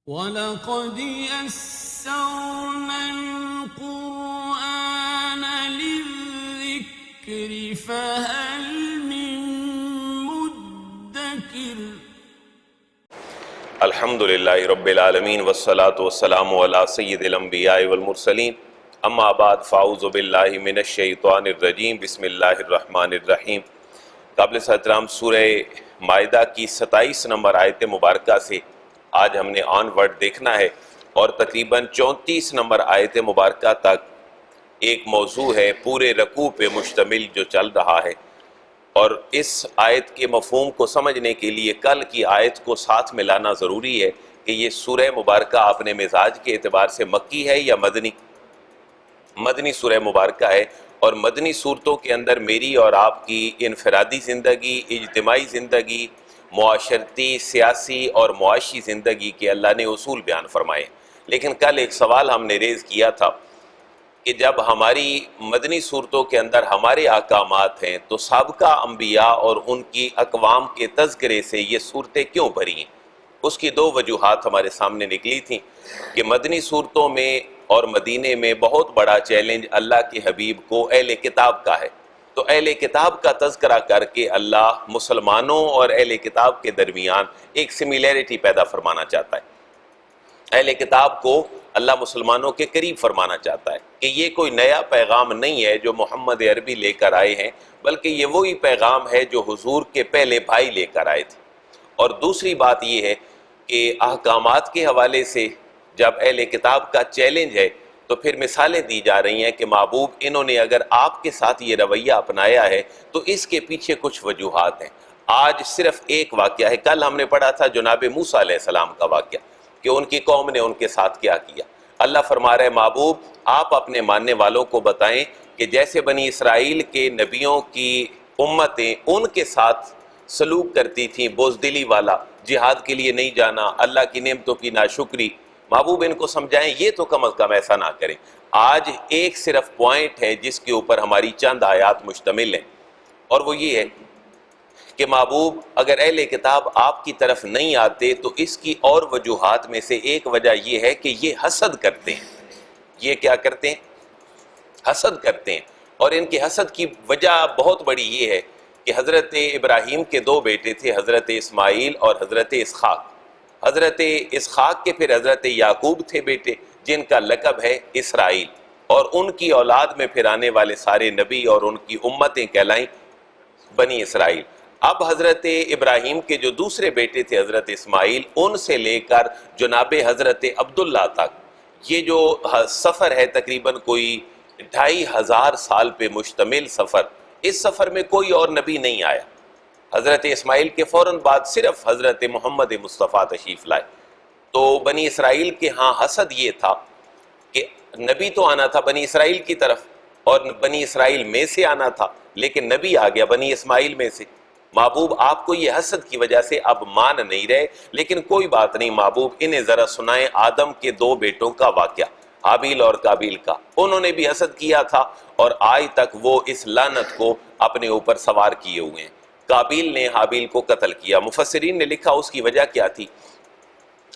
وَلَقَدْ يَسَّرْنَا الْقُرْآنَ لِلذِّكْرِ فَهَلْ مِن مُّدَّكِرٍ۔ الحمد للہ رب العالمین والصلاة والسلام علی سید الانبیاء والمرسلین، اما بعد فاعوذ باللہ من الشیطان الرجیم، بسم اللہ الرحمن الرحیم۔ قابل احترام سورہ مائدہ کی 27 نمبر آیت مبارکہ سے آج ہم نے آن ورڈ دیکھنا ہے، اور تقریباً 34 نمبر آیت مبارکہ تک ایک موضوع ہے پورے رکوع پہ مشتمل جو چل رہا ہے، اور اس آیت کے مفہوم کو سمجھنے کے لیے کل کی آیت کو ساتھ ملانا ضروری ہے کہ یہ سورہ مبارکہ اپنے مزاج کے اعتبار سے مکی ہے یا مدنی سورہ مبارکہ ہے، اور مدنی صورتوں کے اندر میری اور آپ کی انفرادی زندگی، اجتماعی زندگی، معاشرتی، سیاسی اور معاشی زندگی کے اللہ نے اصول بیان فرمائے۔ لیکن کل ایک سوال ہم نے ریز کیا تھا کہ جب ہماری مدنی صورتوں کے اندر ہمارے احکامات ہیں تو سابقہ انبیاء اور ان کی اقوام کے تذکرے سے یہ صورتیں کیوں بھری ہیں؟ اس کی دو وجوہات ہمارے سامنے نکلی تھیں کہ مدنی صورتوں میں اور مدینے میں بہت بڑا چیلنج اللہ کے حبیب کو اہل کتاب کا ہے، تو اہل کتاب کا تذکرہ کر کے اللہ مسلمانوں اور اہل کتاب کے درمیان ایک سملیرٹی پیدا فرمانا چاہتا ہے۔ اہل کتاب کو اللہ مسلمانوں کے قریب فرمانا چاہتا ہے کہ یہ کوئی نیا پیغام نہیں ہے جو محمد عربی لے کر آئے ہیں، بلکہ یہ وہی پیغام ہے جو حضور کے پہلے بھائی لے کر آئے تھے۔ اور دوسری بات یہ ہے کہ احکامات کے حوالے سے جب اہل کتاب کا چیلنج ہے تو پھر مثالیں دی جا رہی ہیں کہ محبوب انہوں نے اگر آپ کے ساتھ یہ رویہ اپنایا ہے تو اس کے پیچھے کچھ وجوہات ہیں۔ آج صرف ایک واقعہ ہے، کل ہم نے پڑھا تھا جناب موسیٰ علیہ السلام کا واقعہ کہ ان کی قوم نے ان کے ساتھ کیا کیا۔ اللہ فرما رہے محبوب آپ اپنے ماننے والوں کو بتائیں کہ جیسے بنی اسرائیل کے نبیوں کی امتیں ان کے ساتھ سلوک کرتی تھیں، بزدلی والا، جہاد کے لیے نہیں جانا، اللہ کی نعمتوں کی ناشکری، محبوب ان کو سمجھائیں یہ تو کم از کم ایسا نہ کریں۔ آج ایک صرف پوائنٹ ہے جس کے اوپر ہماری چند آیات مشتمل ہیں، اور وہ یہ ہے کہ محبوب اگر اہل کتاب آپ کی طرف نہیں آتے تو اس کی اور وجوہات میں سے ایک وجہ یہ ہے کہ یہ حسد کرتے ہیں۔ یہ کیا کرتے ہیں؟ حسد کرتے ہیں، اور ان کے حسد کی وجہ بہت بڑی یہ ہے کہ حضرت ابراہیم کے دو بیٹے تھے، حضرت اسماعیل اور حضرت اسحاق۔ حضرت اسحاق کے پھر حضرت یعقوب تھے بیٹے جن کا لقب ہے اسرائیل، اور ان کی اولاد میں پھر آنے والے سارے نبی اور ان کی امتیں کہلائیں بنی اسرائیل۔ اب حضرت ابراہیم کے جو دوسرے بیٹے تھے حضرت اسماعیل، ان سے لے کر جناب حضرت عبداللہ تک یہ جو سفر ہے تقریباً کوئی 2500 سال پہ مشتمل سفر، اس سفر میں کوئی اور نبی نہیں آیا۔ حضرت اسماعیل کے فوراً بعد صرف حضرت محمد مصطفیٰ تشریف لائے۔ تو بنی اسرائیل کے ہاں حسد یہ تھا کہ نبی تو آنا تھا بنی اسرائیل کی طرف اور بنی اسرائیل میں سے آنا تھا، لیکن نبی آ گیا بنی اسماعیل میں سے۔ محبوب آپ کو یہ حسد کی وجہ سے اب مان نہیں رہے، لیکن کوئی بات نہیں محبوب، انہیں ذرا سنائیں آدم کے دو بیٹوں کا واقعہ، حابیل اور قابیل کا۔ انہوں نے بھی حسد کیا تھا اور آج تک وہ اس لعنت کو اپنے اوپر سوار کیے ہوئے ہیں۔ قابیل نے حابیل کو قتل کیا، مفسرین نے لکھا اس کی وجہ کیا تھی؟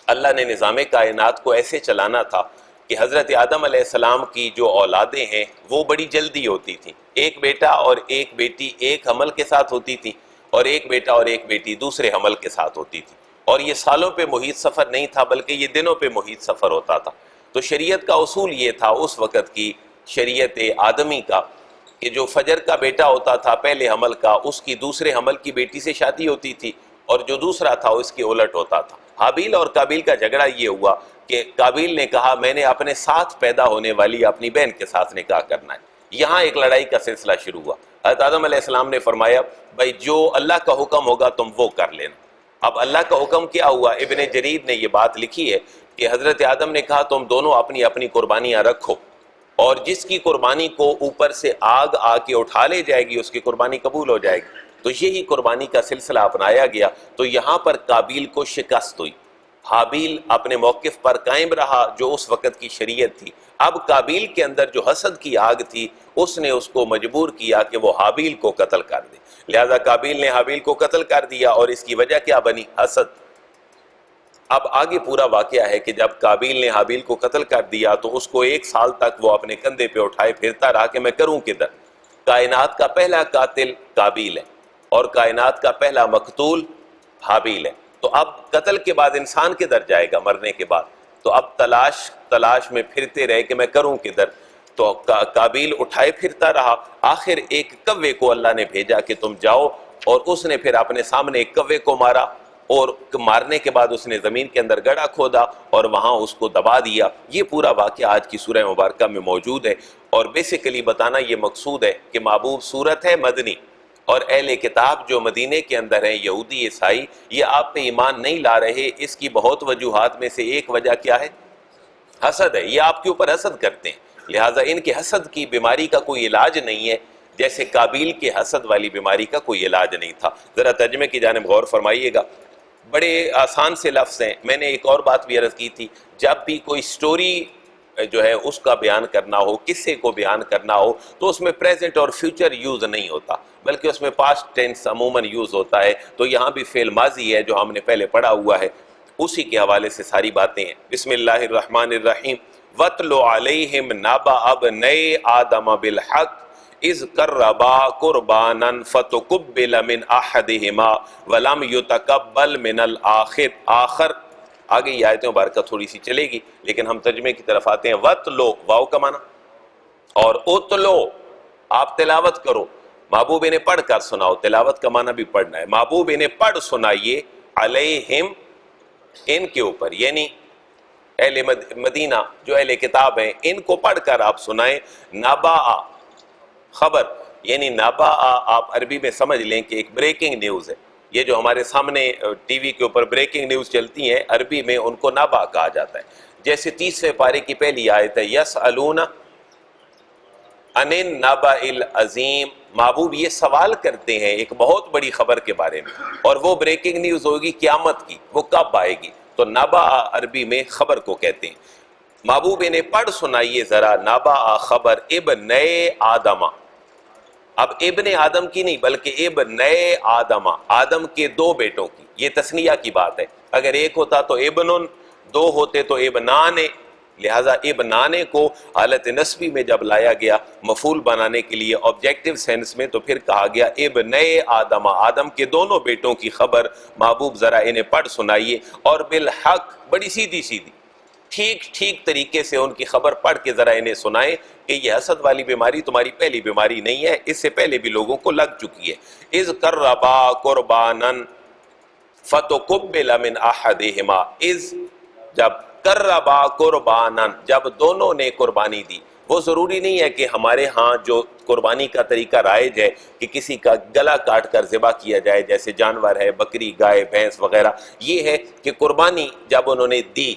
اللہ نے نظام کائنات کو ایسے چلانا تھا کہ حضرت آدم علیہ السلام کی جو اولادیں ہیں وہ بڑی جلدی ہوتی تھیں، ایک بیٹا اور ایک بیٹی ایک حمل کے ساتھ ہوتی تھی، اور ایک بیٹا اور ایک بیٹی دوسرے حمل کے ساتھ ہوتی تھی، اور یہ سالوں پہ محیط سفر نہیں تھا بلکہ یہ دنوں پہ محیط سفر ہوتا تھا۔ تو شریعت کا اصول یہ تھا اس وقت کی شریعت آدمی کا کہ جو فجر کا بیٹا ہوتا تھا پہلے حمل کا، اس کی دوسرے حمل کی بیٹی سے شادی ہوتی تھی، اور جو دوسرا تھا اس کے الٹ ہوتا تھا۔ حابیل اور قابیل کا جھگڑا یہ ہوا کہ قابیل نے کہا میں نے اپنے ساتھ پیدا ہونے والی اپنی بہن کے ساتھ نکاح کرنا ہے۔ یہاں ایک لڑائی کا سلسلہ شروع ہوا۔ حضرت آدم علیہ السلام نے فرمایا بھائی جو اللہ کا حکم ہوگا تم وہ کر لینا۔ اب اللہ کا حکم کیا ہوا؟ ابن جریر نے یہ بات لکھی ہے کہ حضرت آدم نے کہا تم دونوں اپنی اپنی قربانیاں رکھو، اور جس کی قربانی کو اوپر سے آگ آ کے اٹھا لے جائے گی اس کی قربانی قبول ہو جائے گی۔ تو یہی قربانی کا سلسلہ اپنایا گیا۔ تو یہاں پر قابیل کو شکست ہوئی، حابیل اپنے موقف پر قائم رہا جو اس وقت کی شریعت تھی۔ اب قابیل کے اندر جو حسد کی آگ تھی اس نے اس کو مجبور کیا کہ وہ حابیل کو قتل کر دے، لہذا قابیل نے حابیل کو قتل کر دیا، اور اس کی وجہ کیا بنی؟ حسد۔ اب آگے پورا واقعہ ہے کہ جب قابیل نے حابیل کو قتل کر دیا تو اس کو 1 سال تک وہ اپنے کندھے پہ اٹھائے پھرتا رہا کہ میں کروں کدھر. کائنات کا پہلا قاتل قابیل ہے اور کائنات کا پہلا مقتول حابیل ہے. تو اب قتل کے بعد انسان کدھر جائے گا مرنے کے بعد؟ تو اب تلاش میں پھرتے رہے کہ میں کروں کدھر. تو قابیل اٹھائے پھرتا رہا. آخر ایک کوے کو اللہ نے بھیجا کہ تم جاؤ، اور اس نے پھر اپنے سامنے ایک کوے کو مارا، اور مارنے کے بعد اس نے زمین کے اندر گڑھا کھودا اور وہاں اس کو دبا دیا. یہ پورا واقعہ آج کی سورہ مبارکہ میں موجود ہے. اور بیسیکلی بتانا یہ مقصود ہے کہ محبوب صورت ہے مدنی، اور اہل کتاب جو مدینے کے اندر ہیں یہودی عیسائی، یہ آپ پہ ایمان نہیں لا رہے. اس کی بہت وجوہات میں سے ایک وجہ کیا ہے؟ حسد ہے. یہ آپ کے اوپر حسد کرتے ہیں، لہٰذا ان کے حسد کی بیماری کا کوئی علاج نہیں ہے، جیسے قابیل کے حسد والی بیماری کا کوئی علاج نہیں تھا. ذرا ترجمے کی جانب غور فرمائیے گا. بڑے آسان سے لفظ ہیں. میں نے ایک اور بات بھی عرض کی تھی، جب بھی کوئی سٹوری جو ہے اس کا بیان کرنا ہو، قصے کو بیان کرنا ہو، تو اس میں پریزنٹ اور فیوچر یوز نہیں ہوتا، بلکہ اس میں پاسٹ ٹینس عموماً یوز ہوتا ہے. تو یہاں بھی فعل ماضی ہے جو ہم نے پہلے پڑھا ہوا ہے، اسی کے حوالے سے ساری باتیں ہیں. بسم اللہ الرحمن الرحیم. وَاتْلُ عَلَيْهِمْ نَبَأَ ابْنَيْ آدَمَ بِالْحَقِّ اِذْ قَرَّبَا قُرْبَانًا فَتُقُبِّلَ مِنْ أَحَدِهِمَا وَلَمْ يُتَقَبَّلْ مِنَ الْآخِرِ. آخر آگے یہ آیتیں مبارکہ تھوڑی سی چلے گی، لیکن ہم ترجمے کی طرف آتے ہیں. وَاتْلُ واو کا معنی، اور اُتْلُ آپ تلاوت کرو. محبوب انہیں پڑھ کر سناؤ. تلاوت کا معنی بھی پڑھنا ہے. محبوب انہیں پڑھ سنائیے، علیہم ان کے اوپر، یعنی اہل مدینہ جو اہل کتاب ہیں ان کو پڑھ کر آپ سنائیں. نبا خبر، یعنی نبا آپ عربی میں سمجھ لیں کہ ایک بریکنگ نیوز ہے. یہ جو ہمارے سامنے ٹی وی کے اوپر بریکنگ نیوز چلتی ہیں، عربی میں ان کو نبا کہا جاتا ہے. جیسے 30ویں پارے کی پہلی آیت ہے یسألون عن النبأ العظیم. محبوب یہ سوال کرتے ہیں ایک بہت بڑی خبر کے بارے میں، اور وہ بریکنگ نیوز ہوگی قیامت کی. وہ کب آئے گی؟ تو نبا عربی میں خبر کو کہتے ہیں. محبوب انہیں پڑھ سنائیے ذرا نبا خبر ابن آدم. اب ابن آدم کی نہیں بلکہ ابن آدم، آدم کے 2 بیٹوں کی. یہ تثنیہ کی بات ہے. اگر ایک ہوتا تو ابن، 2 ہوتے تو ابنان. لہٰذا ابنانے کو حالت نسبی میں جب لایا گیا مفعول بنانے کے لیے آبجیکٹیو سینس میں، تو پھر کہا گیا ابن آدم، آدم کے دونوں بیٹوں کی خبر محبوب ذرا انہیں پڑھ سنائیے. اور بالحق، بڑی سیدھی سیدھی ٹھیک طریقے سے ان کی خبر پڑھ کے ذرا انہیں سنائیں کہ یہ حسد والی بیماری تمہاری پہلی بیماری نہیں ہے، اس سے پہلے بھی لوگوں کو لگ چکی ہے. اذ قربا قربانا فتقبل من احدہما. اذ جب قربا قربانا، جب دونوں نے قربانی دی. وہ ضروری نہیں ہے کہ ہمارے ہاں جو قربانی کا طریقہ رائج ہے کہ کسی کا گلا کاٹ کر ذبح کیا جائے، جیسے جانور ہے بکری گائے بھینس وغیرہ. یہ ہے کہ قربانی جب انہوں نے دی،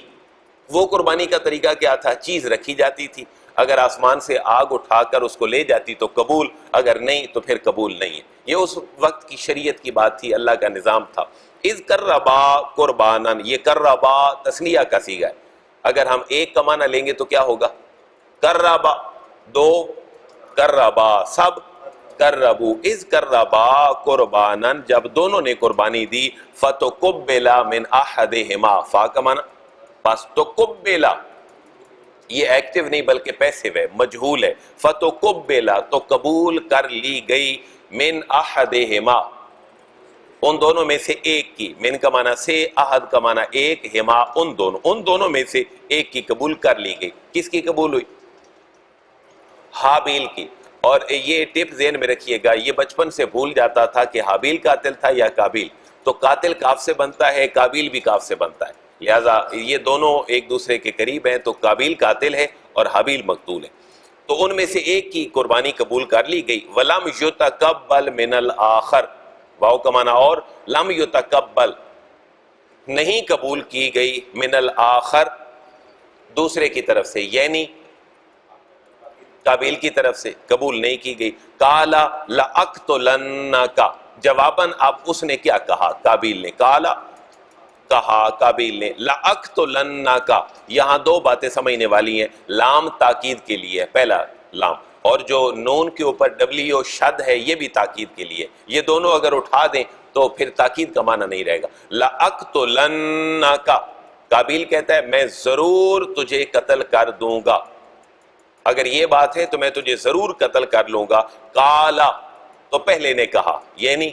وہ قربانی کا طریقہ کیا تھا؟ چیز رکھی جاتی تھی، اگر آسمان سے آگ اٹھا کر اس کو لے جاتی تو قبول، اگر نہیں تو پھر قبول نہیں ہے. یہ اس وقت کی شریعت کی بات تھی، اللہ کا نظام تھا. اذ قربا قربانا، یہ قربا تثنیہ کا صیغہ ہے. اگر ہم ایک کا معنی لیں گے تو کیا ہوگا؟ قربا 2، قربا سب، قربو. اذ قربا قربانا، جب دونوں نے قربانی دی. فتقبل من احدہما، فا کا معنی پس تقبلا، یہ ایکٹیو نہیں بلکہ پیسیو ہے، مجہول ہے. فتقبلا، تو قبول کر لی گئی. من احدہما، ان دونوں میں سے ایک کی. من کا معنی سے، احد کا معنی ایک، ہما ان دونوں میں سے ایک کی قبول کر لی گئی. کس کی قبول ہوئی؟ حابیل کی. اور یہ ٹپ ذہن میں رکھیے گا، یہ بچپن سے بھول جاتا تھا کہ حابیل قاتل تھا یا قابیل. تو قاتل کاف سے بنتا ہے، قابیل بھی کاف سے بنتا ہے، لہٰذا یہ دونوں ایک دوسرے کے قریب ہیں. تو قابیل قاتل ہے اور حابیل مقتول ہے. تو ان میں سے ایک کی قربانی قبول کر لی گئی. وَلَمْ يُتَقَبَّلْ مِنَ الْآخَرِ، واو کا معنی اور، لم یتقبل نہیں قبول کی گئی، من الآخر دوسرے کی طرف سے، یعنی قابیل کی طرف سے قبول نہیں کی گئی. قَالَ لَأَقْتُلَنَّكَ، جواباً اب اس نے کیا کہا؟ قابیل نے. قَالَ کہا قابیل نے. لَأَقْتُلَنَّكَ، یہاں 2 باتیں سمجھنے والی ہیں. لام تاکید کے لیے، پہلا لام، اور جو نون کے اوپر ڈبلیو شد ہے یہ بھی تاکید کے لیے. یہ دونوں اگر اٹھا دیں تو پھر تاکید کا معنی نہیں رہے گا. لَأَقْتُلَنَّكَ، قابیل کہتا ہے میں ضرور تجھے قتل کر دوں گا، اگر یہ بات ہے تو میں تجھے ضرور قتل کر لوں گا۔ قالا، تو پہلے نے کہا، یعنی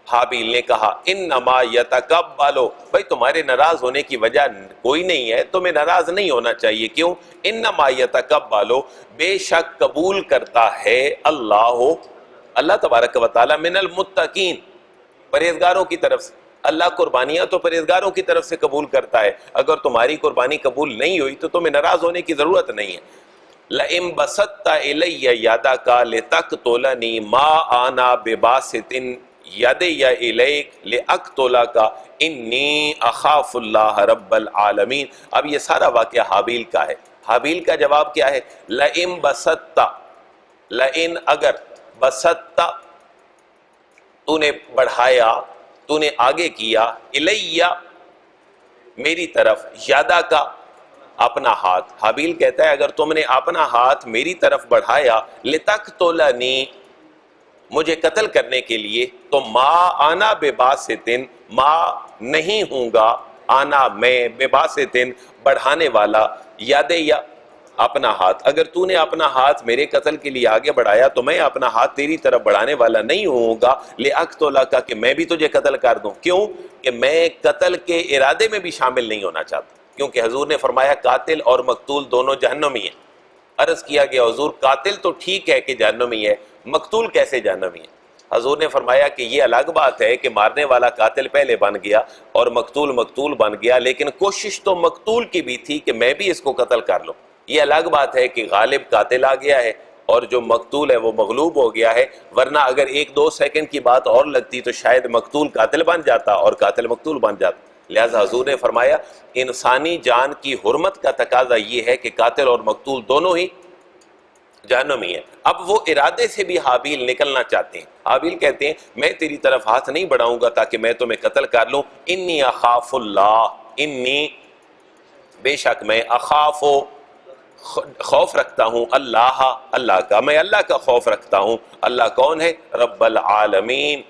حابیل نے کہا انما یتقبل، بھائی تمہارے ناراض ہونے کی وجہ کوئی نہیں ہے، تمہیں ناراض نہیں ہونا چاہیے، کیوں؟ انما یتقبل، بے شک قبول کرتا ہے اللہ تبارک و تعالی من المتقین، پرہیزگاروں کی طرف سے۔ اللہ قربانیاں تو پرہیزگاروں کی طرف سے قبول کرتا ہے، اگر تمہاری قربانی قبول نہیں ہوئی تو تمہیں ناراض ہونے کی ضرورت نہیں ہے۔ لئن بسطت الی یدک لتقتلنی ما انا بباسط یدی الیک لاقتلک انی اخاف اللہ رب العالمین۔ اب یہ سارا واقعہ حابیل کا ہے۔ حابیل کا جواب کیا ہے؟ لئن بسطت، لئن اگر، بسطت تو نے بڑھایا، تو نے آگے کیا، الیہ میری طرف، یادا کا اپنا ہاتھ۔ حابیل کہتا ہے اگر تم نے اپنا ہاتھ میری طرف بڑھایا، لتقتلنی مجھے قتل کرنے کے لیے، تو ما آنا بباسطن، ما نہیں ہوں گا، آنا میں، بباسطن بڑھانے والا، یا اپنا ہاتھ، اگر تو نے اپنا ہاتھ میرے قتل کے لیے آگے بڑھایا تو میں اپنا ہاتھ تیری طرف بڑھانے والا نہیں ہوں گا، لأقتلک کہ میں بھی تجھے قتل کر دوں۔ کیوں؟ کہ میں قتل کے ارادے میں بھی شامل نہیں ہونا چاہتا، کیونکہ حضور نے فرمایا قاتل اور مقتول دونوں جہنمی ہیں۔ عرض کیا گیا حضور قاتل تو ٹھیک ہے کہ جہنمی ہے، مقتول کیسے جہنمی ہے؟ حضور نے فرمایا کہ یہ الگ بات ہے کہ مارنے والا قاتل پہلے بن گیا اور مقتول بن گیا، لیکن کوشش تو مقتول کی بھی تھی کہ میں بھی اس کو قتل کر لوں۔ یہ الگ بات ہے کہ غالب قاتل آ گیا ہے اور جو مقتول ہے وہ مغلوب ہو گیا ہے، ورنہ اگر 1-2 سیکنڈ کی بات اور لگتی تو شاید مقتول قاتل بن جاتا اور قاتل مقتول بن جاتا۔ لہذا حضور نے فرمایا انسانی جان کی حرمت کا تقاضا یہ ہے کہ قاتل اور مقتول دونوں ہی جہنمی ہیں۔ اب وہ ارادے سے بھی حابیل نکلنا چاہتے ہیں۔ حابیل کہتے ہیں میں تیری طرف ہاتھ نہیں بڑھاؤں گا تاکہ میں تمہیں قتل کر لوں، انی اخاف اللہ، انی بے شک میں، اخاف خوف رکھتا ہوں، اللہ کا، میں اللہ کا خوف رکھتا ہوں۔ اللہ کون ہے؟ رب العالمین،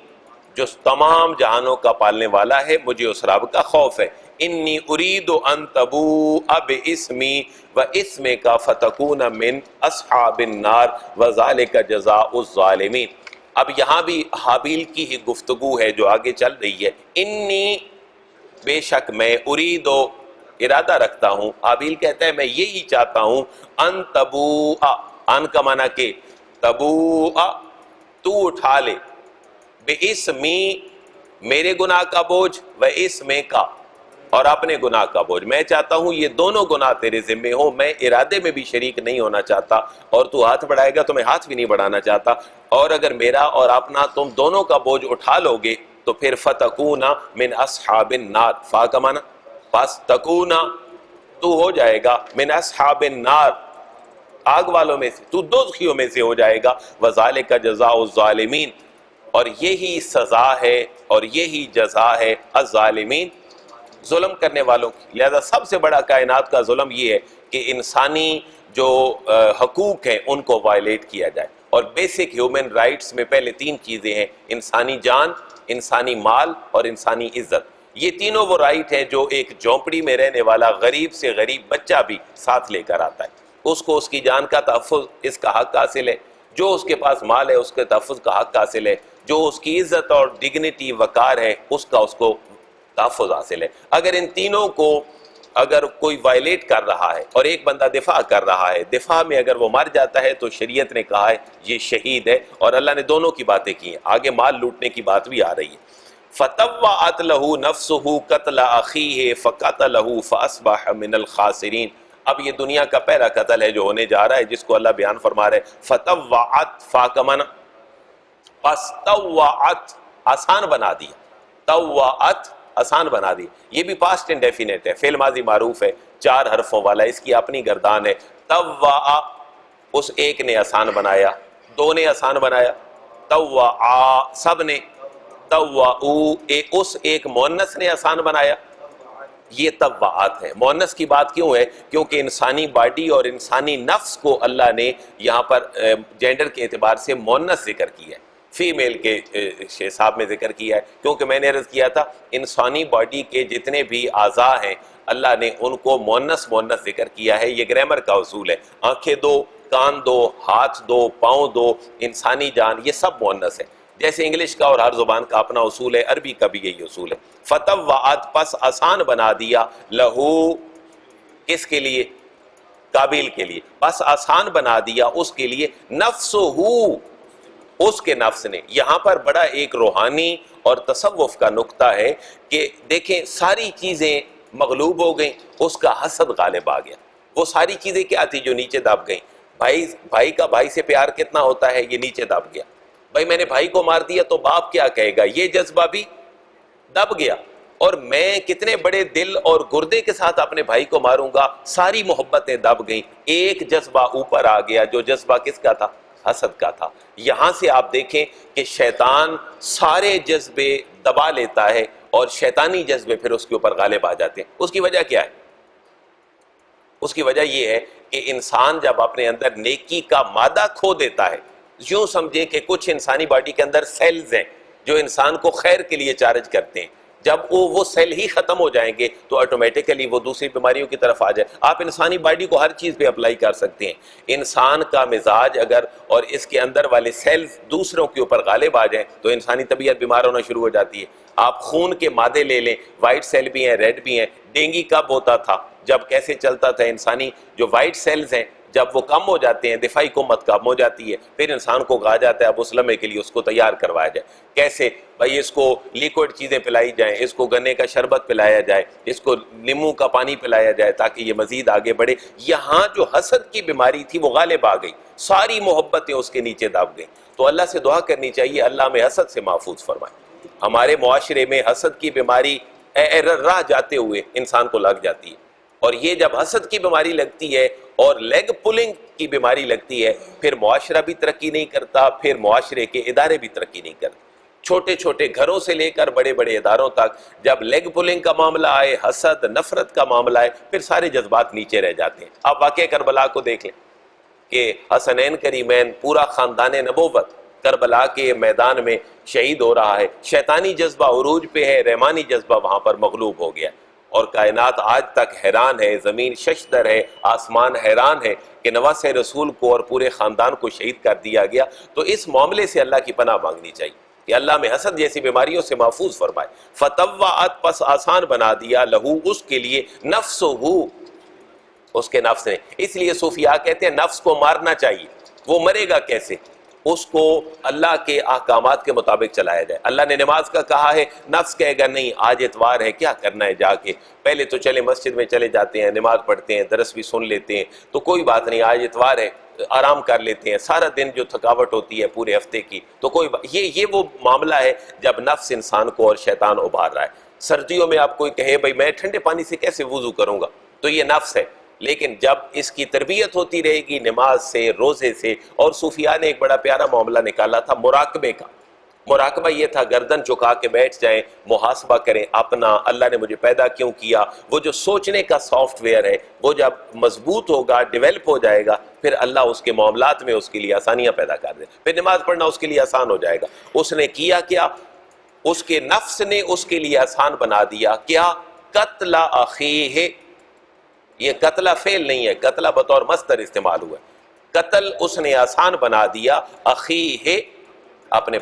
جو تمام جہانوں کا پالنے والا ہے، مجھے اس رب کا خوف ہے۔ انی ارید ان تبوء باسمی واسمک فتکون من اصحاب النار وذالک جزاء الظالمین۔ اب یہاں بھی حابیل کی ہی گفتگو ہے جو آگے چل رہی ہے۔ انی بے شک میں، ارید ارادہ رکھتا ہوں، حابیل کہتا ہے میں یہی چاہتا ہوں، ان تبوء، ان کا معنی کہ تبوء تو اٹھا لے، باسمی میرے گناہ کا بوجھ، و اسمے کا اور اپنے گناہ کا بوجھ۔ میں چاہتا ہوں یہ دونوں گناہ تیرے ذمے ہوں، میں ارادے میں بھی شریک نہیں ہونا چاہتا، اور تو ہاتھ بڑھائے گا تو میں ہاتھ بھی نہیں بڑھانا چاہتا، اور اگر میرا اور اپنا تم دونوں کا بوجھ اٹھا لو گے تو پھر فتکون من اصحاب النار، فا کا معنی پس، تکون تو ہو جائے گا، من اصحاب النار آگ والوں میں سے، تو دوزخیوں میں سے ہو جائے گا، وذالک جزاء الظالمین، اور یہی سزا ہے اور یہی جزا ہے الظالمین، ظلم کرنے والوں کی۔ لہذا سب سے بڑا کائنات کا ظلم یہ ہے کہ انسانی جو حقوق ہیں ان کو وائلیٹ کیا جائے، اور بیسک ہیومن رائٹس میں پہلے 3 چیزیں ہیں، انسانی جان، انسانی مال اور انسانی عزت۔ یہ تینوں وہ رائٹ ہیں جو ایک جھونپڑی میں رہنے والا غریب سے غریب بچہ بھی ساتھ لے کر آتا ہے۔ اس کو اس کی جان کا تحفظ، اس کا حق حاصل ہے، جو اس کے پاس مال ہے اس کے تحفظ کا حق حاصل ہے، جو اس کی عزت اور ڈگنیٹی وقار ہے اس کو تحفظ حاصل ہے۔ اگر ان تینوں کو اگر کوئی وائلیٹ کر رہا ہے اور ایک بندہ دفاع کر رہا ہے، دفاع میں اگر وہ مر جاتا ہے تو شریعت نے کہا ہے یہ شہید ہے، اور اللہ نے دونوں کی باتیں کی ہیں، آگے مال لوٹنے کی بات بھی آ رہی ہے۔ فَطَوَّعَتْ لَهُ نَفْسُهُ قَتْلَ أَخِيهِ فَقَتَلَهُ فَأَصْبَحَ مِنَ الْخَاسِرِينَ۔ اب یہ دنیا کا پہلا قتل ہے جو ہونے جا رہا ہے، جس کو اللہ بیان فرما رہے ہیں۔ فَطَوَّعَتْ، فا کا معنی پس، طوعت آسان بنا دیا، طوعت آسان بنا دی، یہ بھی پاسٹ انڈیفینٹ ہے، فعل ماضی معروف ہے، 4 حرفوں والا، اس کی اپنی گردان ہے۔ طوع، اس ایک نے آسان بنایا، 2 نے آسان بنایا، طوعا سب نے، طوعو اس ایک مؤنث نے آسان بنایا، یہ طوعات ہے۔ مؤنث کی بات کیوں ہے؟ کیونکہ انسانی باڈی اور انسانی نفس کو اللہ نے یہاں پر جینڈر کے اعتبار سے مؤنث ذکر کیا ہے۔ فیمیل کے حساب میں ذکر کیا ہے، کیونکہ میں نے عرض کیا تھا انسانی باڈی کے جتنے بھی اعضاء ہیں اللہ نے ان کو مؤنث ذکر کیا ہے، یہ گرامر کا اصول ہے، آنکھیں دو، کان دو، ہاتھ دو، پاؤں دو، انسانی جان، یہ سب مؤنث ہے، جیسے انگلش کا اور ہر زبان کا اپنا اصول ہے، عربی کا بھی یہی اصول ہے۔ فَطَوَّعَتْ پس آسان بنا دیا، لہو کس کے لیے؟ قابیل کے لیے، بس آسان بنا دیا اس کے لیے، نفسہو اس کے نفس نے۔ یہاں پر بڑا ایک روحانی اور تصوف کا نقطہ ہے کہ دیکھیں ساری چیزیں مغلوب ہو گئیں، اس کا حسد غالب آ گیا۔ وہ ساری چیزیں کیا تھی جو نیچے دب گئیں؟ بھائی کا بھائی سے پیار کتنا ہوتا ہے، یہ نیچے دب گیا۔ بھائی میں نے بھائی کو مار دیا تو باپ کیا کہے گا، یہ جذبہ بھی دب گیا۔ اور میں کتنے بڑے دل اور گردے کے ساتھ اپنے بھائی کو ماروں گا، ساری محبتیں دب گئیں، ایک جذبہ اوپر آ گیا جو جذبہ کس کا تھا؟ حسد کا تھا۔ یہاں سے آپ دیکھیں کہ شیطان سارے جذبے دبا لیتا ہے اور شیطانی جذبے پھر اس کے اوپر غالب آ جاتے ہیں۔ اس کی وجہ کیا ہے؟ اس کی وجہ یہ ہے کہ انسان جب اپنے اندر نیکی کا مادہ کھو دیتا ہے، یوں سمجھیں کہ کچھ انسانی باڈی کے اندر سیلز ہیں جو انسان کو خیر کے لیے چارج کرتے ہیں، جب وہ سیل ہی ختم ہو جائیں گے تو آٹومیٹیکلی وہ دوسری بیماریوں کی طرف آ جائے۔ آپ انسانی باڈی کو ہر چیز پہ اپلائی کر سکتے ہیں۔ انسان کا مزاج اگر اور اس کے اندر والے سیلز دوسروں کے اوپر غالب آ جائیں تو انسانی طبیعت بیمار ہونا شروع ہو جاتی ہے۔ آپ خون کے مادے لے لیں، وائٹ سیل بھی ہیں، ریڈ بھی ہیں۔ ڈینگی کب ہوتا تھا؟ جب کیسے چلتا تھا انسانی جو وائٹ سیلز ہیں جب وہ کم ہو جاتے ہیں، دفاعی قوت کم ہو جاتی ہے، پھر انسان کو کہا جاتا ہے اب اس لمحے کے لیے اس کو تیار کروایا جائے۔ کیسے؟ بھائی اس کو لیکوڈ چیزیں پلائی جائیں، اس کو گنے کا شربت پلایا جائے، اس کو لیموں کا پانی پلایا جائے تاکہ یہ مزید آگے بڑھے۔ یہاں جو حسد کی بیماری تھی وہ غالب آ گئی، ساری محبتیں اس کے نیچے دب گئیں۔ تو اللہ سے دعا کرنی چاہیے اللہ ہمیں حسد سے محفوظ فرمائے۔ ہمارے معاشرے میں حسد کی بیماری راہ جاتے ہوئے انسان کو لگ جاتی ہے، اور یہ جب حسد کی بیماری لگتی ہے اور لیگ پولنگ کی بیماری لگتی ہے پھر معاشرہ بھی ترقی نہیں کرتا، پھر معاشرے کے ادارے بھی ترقی نہیں کرتے۔ چھوٹے چھوٹے گھروں سے لے کر بڑے بڑے اداروں تک جب لیگ پولنگ کا معاملہ آئے، حسد نفرت کا معاملہ آئے، پھر سارے جذبات نیچے رہ جاتے ہیں۔ آپ واقعہ کربلا کو دیکھ لیں کہ حسنین کریمین پورا خاندان نبوت کربلا کے میدان میں شہید ہو رہا ہے، شیطانی جذبہ عروج پہ ہے، رحمانی جذبہ وہاں پر مغلوب ہو گیا، اور کائنات آج تک حیران ہے، زمین ششدر ہے، آسمان حیران ہے کہ نواس رسول کو اور پورے خاندان کو شہید کر دیا گیا۔ تو اس معاملے سے اللہ کی پناہ مانگنی چاہیے کہ اللہ میں حسد جیسی بیماریوں سے محفوظ فرمائے۔ فَطَوَّعَتْ پس آسان بنا دیا، لہو اس کے لیے، نفسہو اس کے نفس نے۔ اس لیے صوفیاء کہتے ہیں نفس کو مارنا چاہیے۔ وہ مرے گا کیسے؟ اس کو اللہ کے احکامات کے مطابق چلایا جائے۔ اللہ نے نماز کا کہا ہے، نفس کہے گا نہیں آج اتوار ہے، کیا کرنا ہے جا کے، پہلے تو چلے مسجد میں چلے جاتے ہیں، نماز پڑھتے ہیں، درس بھی سن لیتے ہیں، تو کوئی بات نہیں آج اتوار ہے، آرام کر لیتے ہیں، سارا دن جو تھکاوٹ ہوتی ہے پورے ہفتے کی تو کوئی یہ وہ معاملہ ہے جب نفس انسان کو اور شیطان ابھار رہا ہے۔ سردیوں میں آپ کوئی کہے بھائی میں ٹھنڈے پانی سے کیسے وضو کروں گا، تو یہ نفس ہے، لیکن جب اس کی تربیت ہوتی رہے گی نماز سے، روزے سے، اور صوفیاء نے ایک بڑا پیارا معاملہ نکالا تھا مراقبے کا۔ مراقبہ یہ تھا گردن جھکا کے بیٹھ جائیں، محاسبہ کریں اپنا، اللہ نے مجھے پیدا کیوں کیا۔ وہ جو سوچنے کا سافٹ ویئر ہے وہ جب مضبوط ہوگا، ڈیولپ ہو جائے گا، پھر اللہ اس کے معاملات میں اس کے لیے آسانیاں پیدا کر دے، پھر نماز پڑھنا اس کے لیے آسان ہو جائے گا۔ اس نے کیا کیا؟ اس کے نفس نے اس کے لیے آسان بنا دیا، کیا؟ قتل اخیہ۔ یہ قتلہ فعل نہیں ہے، قتلہ بطور مصدر استعمال ہوا ہے۔ قتل اس نے آسان بنا دیا، اخیہ اپنے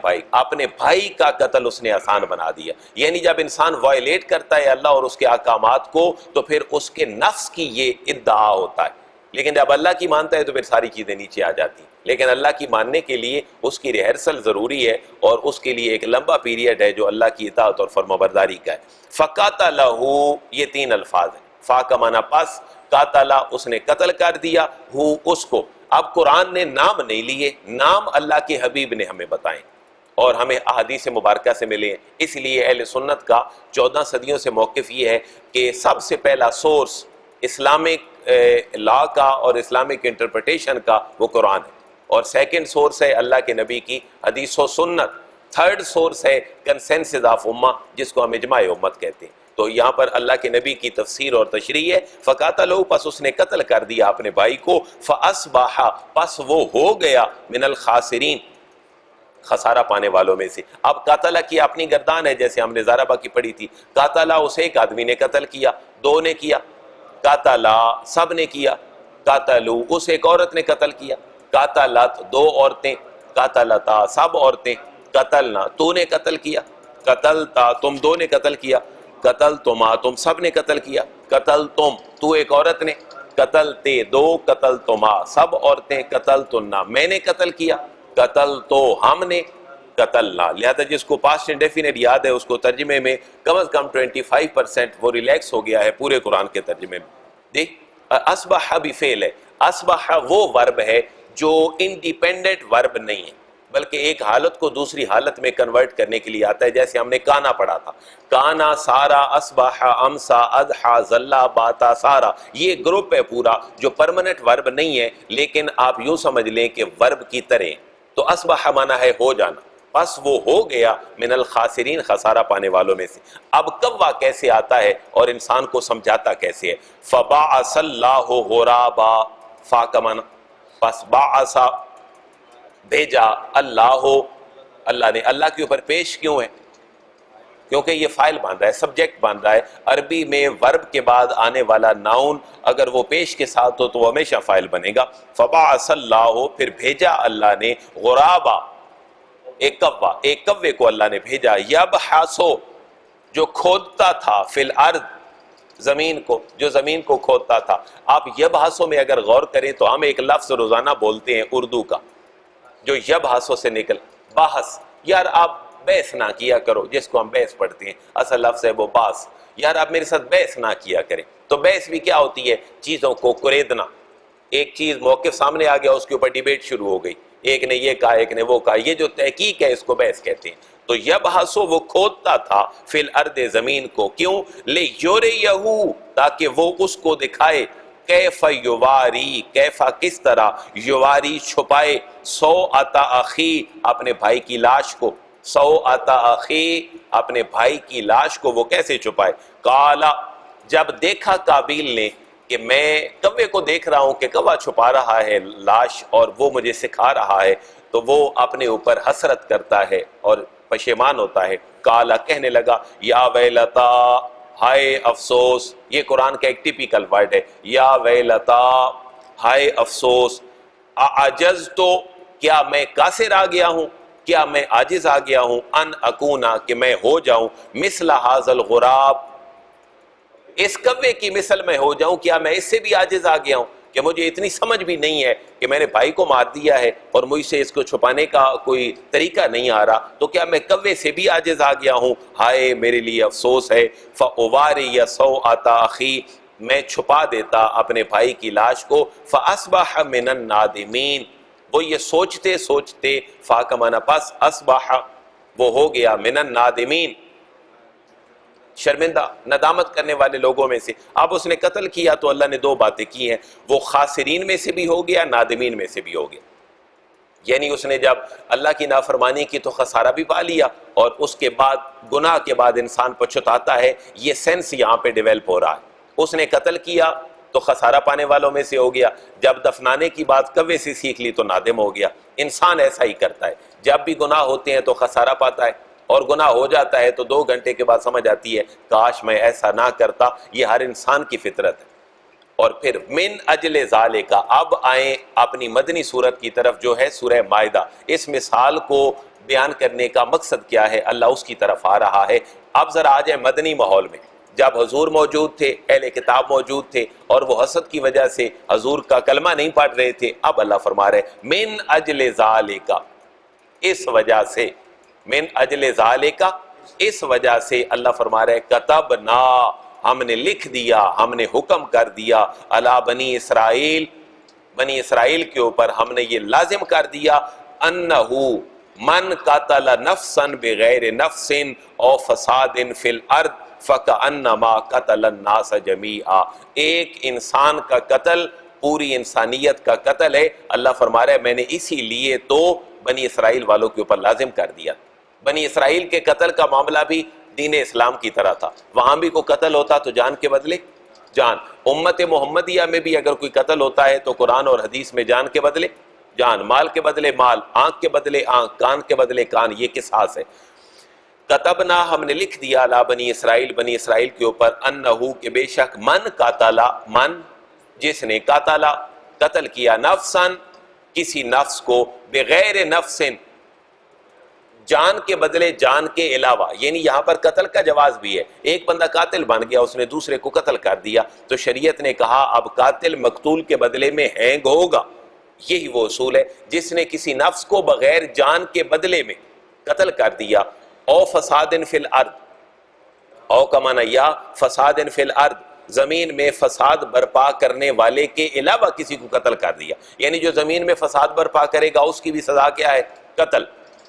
بھائی کا قتل اس نے آسان بنا دیا۔ یعنی جب انسان وائلیٹ کرتا ہے اللہ اور اس کے احکامات کو تو پھر اس کے نفس کی یہ ادعا ہوتا ہے، لیکن جب اللہ کی مانتا ہے تو پھر ساری چیزیں نیچے آ جاتی ہیں۔ لیکن اللہ کی ماننے کے لیے اس کی ریہرسل ضروری ہے اور اس کے لیے ایک لمبا پیریڈ ہے جو اللہ کی اطاعت اور فرمانبرداری کا ہے۔ فَقَتَلَهُ یہ تین الفاظ ہیں، فا کا معنی پس، قاتلا اس نے قتل کر دیا، ہو اس کو۔ اب قرآن نے نام نہیں لیے، نام اللہ کے حبیب نے ہمیں بتائیں اور ہمیں احادیث مبارکہ سے ملے ہیں۔ اس لیے اہل سنت کا 14 صدیوں سے موقف یہ ہے کہ سب سے پہلا سورس اسلامک لا کا اور اسلامک انٹرپریٹیشن کا وہ قرآن ہے، اور سیکنڈ سورس ہے اللہ کے نبی کی حدیث و سنت، تھرڈ سورس ہے کنسنسس آف امہ جس کو ہم اجماع امت کہتے ہیں۔ تو یہاں پر اللہ کے نبی کی تفسیر اور تشریح ہے، فقاتلہ پس اس نے قتل کر دیا اپنے بھائی کو، فاصبح پس وہ ہو گیا من الخاسرین خسارہ پانے والوں میں سے. اب قاتلہ کی اپنی گردان ہے، جیسے ہم نے ضربہ کی پڑھی تھی. قاتلہ اسے ایک آدمی نے قتل کیا، دو نے کیا. قاتلہ سب نے کیا. قاتلو اس ایک عورت نے قتل کیا. قاتلت دو عورتیں. قاتلتا سب عورتیں. قتلنا تو نے قتل کیا. قتلتا تم دو نے قتل کیا. قتلتما تم سب نے قتل کیا. قتلتم تو ایک عورت نے. قتلتے دو. قتلتما سب عورتیں. قتلتنا میں نے قتل کیا. قتلتو ہم نے. قتلنا لہذا جس کو پاسٹ انڈیفینٹ یاد ہے اس کو ترجمے میں کم از کم 25% وہ ریلیکس ہو گیا ہے پورے قرآن کے ترجمے میں. دیکھ اصبح بھی فعل ہے. اصبح وہ ورب ہے جو انڈیپینڈنٹ ورب نہیں ہے بلکہ ایک حالت کو دوسری حالت میں کنورٹ کرنے کے لیے آتا ہے. جیسے ہم نے کانا پڑھا تھا، کانا سارا اصبح امسا اضحا ظلا باتا سارا، یہ گروپ ہے پورا جو پرمننٹ ورب نہیں ہے لیکن آپ یوں سمجھ لیں کہ ورب کی طرح. تو اصبح مانا ہے ہو جانا، بس وہ ہو گیا من الخاسرین خسارہ پانے والوں میں سے. اب کوا کیسے آتا ہے اور انسان کو سمجھاتا کیسے ہے؟ فبعث اللہ غرابا، فا کا مانا پس بعث بھیجا اللہ نے. اللہ کے اوپر پیش کیوں ہے؟ کیونکہ یہ فائل بن رہا ہے، سبجیکٹ بن رہا ہے. عربی میں ورب کے بعد آنے والا ناؤن اگر وہ پیش کے ساتھ ہو تو وہ ہمیشہ فائل بنے گا. فبعث اللہ پھر بھیجا اللہ نے، غرابا ایک کوا، ایک کوے کو اللہ نے بھیجا. یبحثو جو کھودتا تھا، فی الارض زمین کو، جو زمین کو کھودتا تھا. آپ یبحثو میں اگر غور کریں تو ہم ایک لفظ روزانہ بولتے ہیں اردو کا جو یبحثو سے نکل، بحث. یار آپ بحث نہ کیا کرو، جس کو ہم بحث پڑھتے ہیں اصل لفظ ہے وہ باس. یار آپ میرے ساتھ بحث نہ کیا کریں. تو بحث بھی کیا ہوتی ہے؟ چیزوں کو کریدنا. ایک چیز موقف سامنے آ گیا، اس کے اوپر ڈیبیٹ شروع ہو گئی، ایک نے یہ کہا ایک نے وہ کہا، یہ جو تحقیق ہے اس کو بحث کہتے ہیں. تو یبحثو وہ کھودتا تھا فی الارض زمین کو. کیوں؟ لیریہو تاکہ وہ اس کو دکھائے. کیف یواری کیفا کس طرح، یواری چھپائے، سوءۃ اخی اپنے بھائی کی لاش کو. سوءۃ اخی اپنے بھائی کی لاش کو وہ کیسے چھپائے؟ قالا جب دیکھا قابیل نے کہ میں کوے کو دیکھ رہا ہوں کہ کوا چھپا رہا ہے لاش اور وہ مجھے سکھا رہا ہے، تو وہ اپنے اوپر حسرت کرتا ہے اور پشیمان ہوتا ہے. قالا کہنے لگا یا ویلتا ہائے افسوس. یہ قرآن کا ایک ٹیپیکل ورڈ ہے، یا ویلتا ہائے افسوس. اعجزتو کیا میں قاصر آ گیا ہوں، کیا میں عاجز آ گیا ہوں، ان اکونا کہ میں ہو جاؤں، مثل ھذا الغراب اس کوے کی مثل میں ہو جاؤں. کیا میں اس سے بھی عاجز آ گیا ہوں کہ مجھے اتنی سمجھ بھی نہیں ہے کہ میں نے بھائی کو مار دیا ہے اور مجھ سے اس کو چھپانے کا کوئی طریقہ نہیں آ رہا، تو کیا میں کوے سے بھی عاجز آ گیا ہوں؟ ہائے میرے لیے افسوس ہے. فاواری سوءۃ اخی میں چھپا دیتا اپنے بھائی کی لاش کو. فاصبح من النادمین وہ یہ سوچتے سوچتے، فا کا معنی پس، اصبح وہ ہو گیا من النادمین شرمندہ ندامت کرنے والے لوگوں میں سے. اب اس نے قتل کیا تو اللہ نے دو باتیں کی ہیں، وہ خاسرین میں سے بھی ہو گیا، نادمین میں سے بھی ہو گیا. یعنی اس نے جب اللہ کی نافرمانی کی تو خسارہ بھی پا لیا، اور اس کے بعد گناہ کے بعد انسان پچھتاتا ہے. یہ سینس یہاں پہ ڈیویلپ ہو رہا ہے. اس نے قتل کیا تو خسارہ پانے والوں میں سے ہو گیا، جب دفنانے کی بات کوے سے سیکھ لی تو نادم ہو گیا. انسان ایسا ہی کرتا ہے، جب بھی گناہ ہوتے ہیں تو خسارہ پاتا ہے، اور گناہ ہو جاتا ہے تو 2 گھنٹے کے بعد سمجھ آتی ہے کاش میں ایسا نہ کرتا. یہ ہر انسان کی فطرت ہے. اور پھر من اجل ذالک، اب آئیں اپنی مدنی صورت کی طرف جو ہے سورہ مائدہ. اس مثال کو بیان کرنے کا مقصد کیا ہے؟ اللہ اس کی طرف آ رہا ہے. اب ذرا آ جائیں مدنی ماحول میں. جب حضور موجود تھے، اہل کتاب موجود تھے، اور وہ حسد کی وجہ سے حضور کا کلمہ نہیں پڑھ رہے تھے. اب اللہ فرما رہے من اجل ذالک، اس وجہ سے، من اجل ذالک اس وجہ سے اللہ فرما رہے کتبنا ہم نے لکھ دیا، ہم نے حکم کر دیا، علی بنی اسرائیل بنی اسرائیل کے اوپر ہم نے یہ لازم کر دیا، انہو من قتل نفسا بغیر نفس او فساد فی الارض فکأنما قتل الناس جمیعا. ایک انسان کا قتل پوری انسانیت کا قتل ہے. اللہ فرما رہا ہے میں نے اسی لیے تو بنی اسرائیل والوں کے اوپر لازم کر دیا. بنی اسرائیل کے قتل کا معاملہ بھی دین اسلام کی طرح تھا. وہاں بھی کوئی قتل ہوتا تو جان کے بدلے جان. امت محمدیہ میں بھی اگر کوئی قتل ہوتا ہے تو قرآن اور حدیث میں جان کے بدلے جان، مال کے بدلے مال، آنکھ کے بدلے آنکھ، کان کے بدلے کان، یہ قصاص ہے۔ کتبنا ہم نے لکھ دیا علی بنی اسرائیل، بنی اسرائیل کے اوپر، انہو کہ بے شک من قاتلا، من جس نے قاتلا قتل کیا، نفسن کسی نفس کو، بغیر نفس جان کے بدلے جان کے علاوہ، یعنی یہاں پر قتل کا جواز بھی ہے، ایک بندہ قاتل بن گیا، اس نے دوسرے کو قتل کر دیا، تو شریعت نے کہا اب قاتل مقتول کے بدلے میں ہینگ ہوگا۔ یہی وہ اصول ہے، جس نے کسی نفس کو بغیر جان کے بدلے میں قتل کر دیا، او فساد فی الارض، او کا معنی یا فساد فی الارض، زمین میں فساد برپا کرنے والے کے علاوہ کسی کو قتل کر دیا، یعنی جو زمین میں فساد برپا کرے گا اس کی بھی سزا کیا ہے؟ قتل،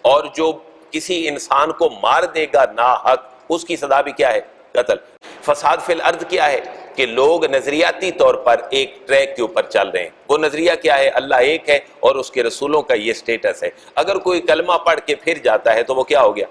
اور جو کسی انسان کو مار دے گا ناحق اس کی سزا بھی کیا ہے؟ قتل۔ فساد فی الارض کیا ہے؟ کہ لوگ نظریاتی طور پر ایک ٹریک کے اوپر چل رہے ہیں، وہ نظریہ کیا ہے؟ اللہ ایک ہے اور اس کے رسولوں کا یہ سٹیٹس ہے، اگر کوئی کلمہ پڑھ کے پھر جاتا ہے تو وہ کیا ہو گیا؟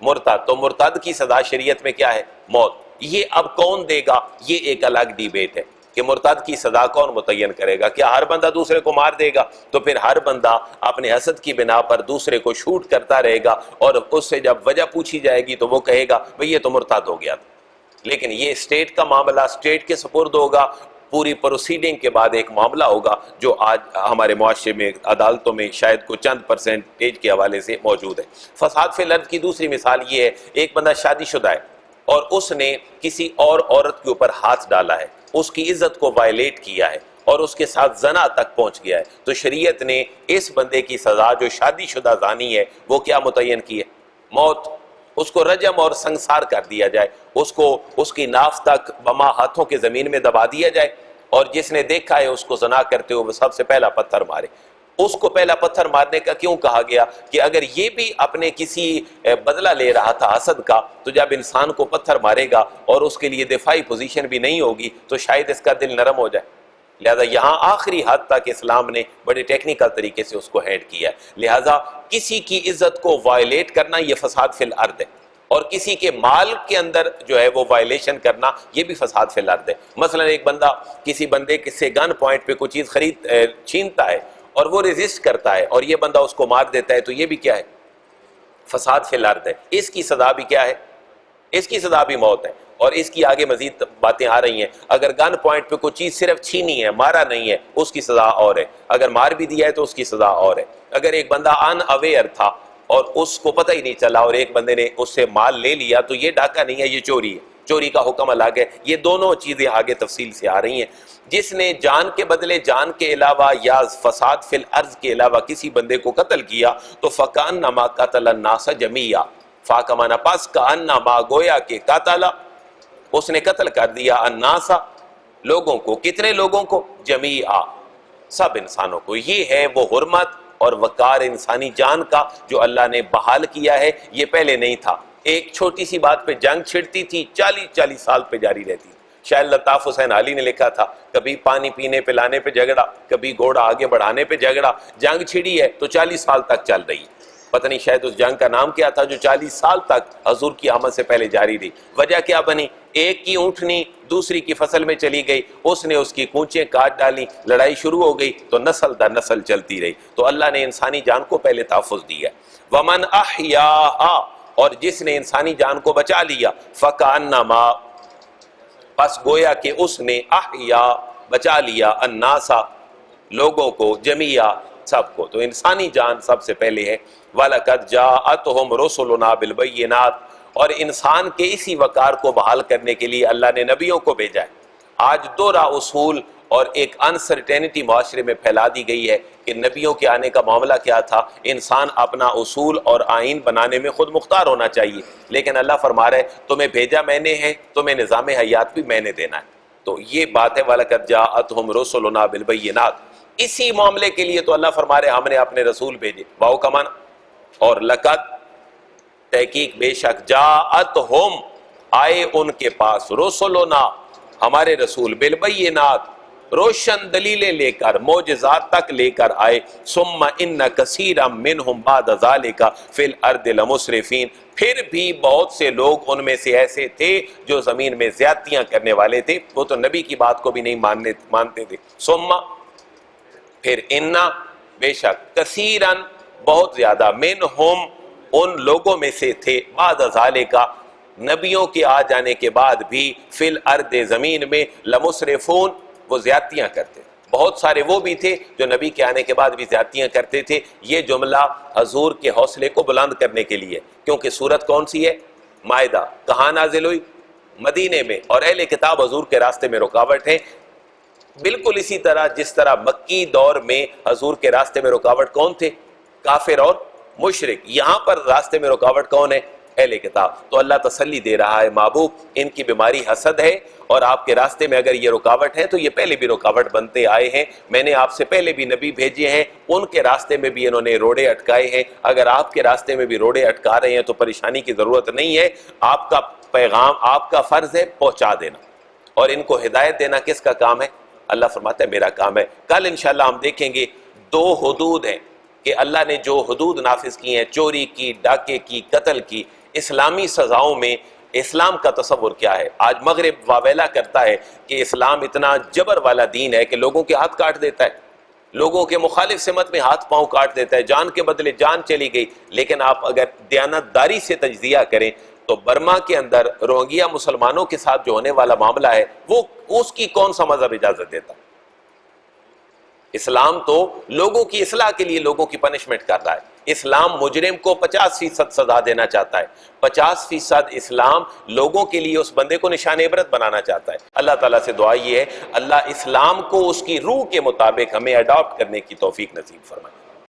مرتد، تو مرتد کی سزا شریعت میں کیا ہے؟ موت۔ یہ اب کون دے گا؟ یہ ایک الگ ڈیبیٹ ہے کہ مرتد کی سزا کون متعین کرے گا؟ کیا ہر بندہ دوسرے کو مار دے گا؟ تو پھر ہر بندہ اپنے حسد کی بنا پر دوسرے کو شوٹ کرتا رہے گا، اور اس سے جب وجہ پوچھی جائے گی تو وہ کہے گا بھئی یہ تو مرتد ہو گیا تھا۔ لیکن یہ اسٹیٹ کا معاملہ اسٹیٹ کے سپرد ہوگا، پوری پروسیڈنگ کے بعد ایک معاملہ ہوگا جو آج ہمارے معاشرے میں عدالتوں میں شاید کو چند پرسنٹیج کے حوالے سے موجود ہے۔ فساد فی الارض کی دوسری مثال یہ ہے، ایک بندہ شادی شدہ ہے اور اس نے کسی اور عورت کے اوپر ہاتھ ڈالا ہے، اس کی عزت کو وائلیٹ کیا ہے اور اس کے ساتھ زنا تک پہنچ گیا ہے، تو شریعت نے اس بندے کی سزا جو شادی شدہ زانی ہے وہ کیا متعین کی ہے؟ موت۔ اس کو رجم اور سنسار کر دیا جائے، اس کو اس کی ناف تک بما ہاتھوں کے زمین میں دبا دیا جائے، اور جس نے دیکھا ہے اس کو زنا کرتے ہوئے وہ سب سے پہلا پتھر مارے۔ اس کو پہلا پتھر مارنے کا کیوں کہا گیا؟ کہ اگر یہ بھی اپنے کسی بدلہ لے رہا تھا حسد کا، تو جب انسان کو پتھر مارے گا اور اس کے لیے دفاعی پوزیشن بھی نہیں ہوگی تو شاید اس کا دل نرم ہو جائے۔ لہذا یہاں آخری حد تک اسلام نے بڑے ٹیکنیکل طریقے سے اس کو ہینڈ کیا ہے۔ لہذا کسی کی عزت کو وائلیٹ کرنا یہ فساد فی الارض ہے، اور کسی کے مال کے اندر جو ہے وہ وائلیشن کرنا یہ بھی فساد فی الارض ہے۔ مثلا ایک بندہ کسی بندے سے گن پوائنٹ پہ کوئی چیز چھینتا ہے اور وہ ریزسٹ کرتا ہے اور یہ بندہ اس کو مار دیتا ہے، تو یہ بھی کیا ہے؟ فساد فی الارض ہے۔ اس کی سزا بھی کیا ہے؟ اس کی سزا بھی موت ہے، اور اس کی آگے مزید باتیں آ رہی ہیں۔ اگر گن پوائنٹ پہ کوئی چیز صرف چھینی ہے، مارا نہیں ہے، اس کی سزا اور ہے، اگر مار بھی دیا ہے تو اس کی سزا اور ہے۔ اگر ایک بندہ ان اویئر تھا اور اس کو پتہ ہی نہیں چلا اور ایک بندے نے اس سے مال لے لیا تو یہ ڈاکہ نہیں ہے، یہ چوری ہے، چوری کا حکم الگ ہے۔ یہ دونوں چیزیں آگے تفصیل سے آ رہی ہیں۔ جس نے جان کے بدلے جان کے علاوہ یا فساد فی الارض کے علاوہ کسی بندے کو قتل کیا تو فکأنما قتل الناس جمیعا، فا کا معنی پس، کأنما گویا کہ قتل اس نے قتل کر دیا، الناس لوگوں کو، کتنے لوگوں کو؟ جمیعا، سب انسانوں کو۔ یہ ہے وہ حرمت اور وقار انسانی جان کا جو اللہ نے بحال کیا ہے، یہ پہلے نہیں تھا۔ ایک چھوٹی سی بات پہ جنگ چھڑتی تھی، 40 سال پہ جاری رہتی تھی۔ شاید لطاف حسین علی نے لکھا تھا، کبھی پانی پینے پلانے پہ جھگڑا، کبھی گھوڑا آگے بڑھانے پہ جھگڑا، جنگ چھڑی ہے تو 40 سال تک چل رہی ہے۔ پتہ نہیں شاید اس جنگ کا نام کیا تھا جو 40 سال تک حضور کی آمد سے پہلے جاری رہی۔ وجہ کیا بنی؟ ایک کی اونٹنی دوسری کی فصل میں چلی گئی، اس نے اس کی کونچیں کاٹ ڈالی، لڑائی شروع ہو گئی تو نسل در نسل چلتی رہی۔ تو اللہ نے انسانی جان کو پہلے تحفظ دیا۔ ومن احیاہا، اور جس نے انسانی جان کو بچا لیا، فکأنما پس گویا کہ اس نے احیا بچا لیا، الناس لوگوں کو، جمیعا سب کو۔ تو انسانی جان سب سے پہلے ہے۔ وَلَقَدْ جَاءَتْهُمْ رُسُلُنَا بِالْبَيِّنَاتِ، اور انسان کے اسی وقار کو بحال کرنے کے لیے اللہ نے نبیوں کو بھیجا ہے۔ آج دوہرا اصول اور ایک انسرٹینٹی معاشرے میں پھیلا دی گئی ہے کہ نبیوں کے آنے کا معاملہ کیا تھا؟ انسان اپنا اصول اور آئین بنانے میں خود مختار ہونا چاہیے، لیکن اللہ فرما رہا ہے تمہیں بھیجا میں نے ہے، تمہیں نظام حیات بھی میں نے دینا ہے۔ تو یہ بات ہے وَلَقَدْ جَاءَتْهُمْ رُسُلُنَا بِالْبَيِّنَاتِ، اسی معاملے کے لیے تو اللہ فرما رہے ہم نے اپنے رسول بھیجے، واو کا معنی، اور لقد تحقیق بے شک، جاءتہم آئے ان کے پاس، رسولنا ہمارے رسول، بالبینات روشن دلیلیں لے کر، معجزات تک لے کر آئے، ثم ان کثیرا منہم بعد ذالک فی الارض لمسرفین، پھر بھی بہت سے لوگ ان میں سے ایسے تھے جو زمین میں زیادتیاں کرنے والے تھے، وہ تو نبی کی بات کو بھی نہیں مانتے تھے۔ ثم پھر انا بے شک کثیرن بہت زیادہ، منہم ان لوگوں میں سے تھے، بعد ذالک نبیوں کے آ جانے کے بعد بھی، فی الارض زمین میں، لمسرفون وہ زیادتیاں کرتے، بہت سارے وہ بھی تھے جو نبی کے آنے کے بعد بھی زیادتیاں کرتے تھے۔ یہ جملہ حضور کے حوصلے کو بلند کرنے کے لیے، کیونکہ سورت کون سی ہے؟ مائدہ، کہاں نازل ہوئی؟ مدینے میں، اور اہل کتاب حضور کے راستے میں رکاوٹ ہیں۔ بالکل اسی طرح جس طرح مکی دور میں حضور کے راستے میں رکاوٹ کون تھے؟ کافر اور مشرک۔ یہاں پر راستے میں رکاوٹ کون ہے؟ اہل کتاب۔ تو اللہ تسلی دے رہا ہے، محبوب ان کی بیماری حسد ہے، اور آپ کے راستے میں اگر یہ رکاوٹ ہے تو یہ پہلے بھی رکاوٹ بنتے آئے ہیں، میں نے آپ سے پہلے بھی نبی بھیجے ہیں، ان کے راستے میں بھی انہوں نے روڑے اٹکائے ہیں، اگر آپ کے راستے میں بھی روڑے اٹکا رہے ہیں تو پریشانی کی ضرورت نہیں ہے، آپ کا پیغام، آپ کا فرض ہے پہنچا دینا، اور ان کو ہدایت دینا کس کا کام ہے؟ اللہ فرماتا ہے میرا کام ہے۔ کل انشاءاللہ ہم دیکھیں گے دو حدود ہیں کہ اللہ نے جو حدود نافذ کی ہیں، چوری کی، ڈاکے کی، قتل کی، اسلامی سزاؤں میں اسلام کا تصور کیا ہے؟ آج مغرب واویلا کرتا ہے کہ اسلام اتنا جبر والا دین ہے کہ لوگوں کے ہاتھ کاٹ دیتا ہے، لوگوں کے مخالف سمت میں ہاتھ پاؤں کاٹ دیتا ہے، جان کے بدلے جان چلی گئی۔ لیکن آپ اگر دیانتداری سے تجزیہ کریں تو برما کے اندر روہنگیا مسلمانوں کے ساتھ جو ہونے والا معاملہ ہے، وہ اس کی کون سا مذہب اجازت دیتا؟ اسلام تو لوگوں کی اصلاح کے لیے لوگوں کی پنشمنٹ کر رہا ہے۔ اسلام مجرم کو 50% سزا دینا چاہتا ہے، 50% اسلام لوگوں کے لیے اس بندے کو نشان عبرت بنانا چاہتا ہے۔ اللہ تعالیٰ سے دعا یہ ہے اللہ اسلام کو اس کی روح کے مطابق ہمیں اڈاپٹ کرنے کی توفیق نصیب فرمائے۔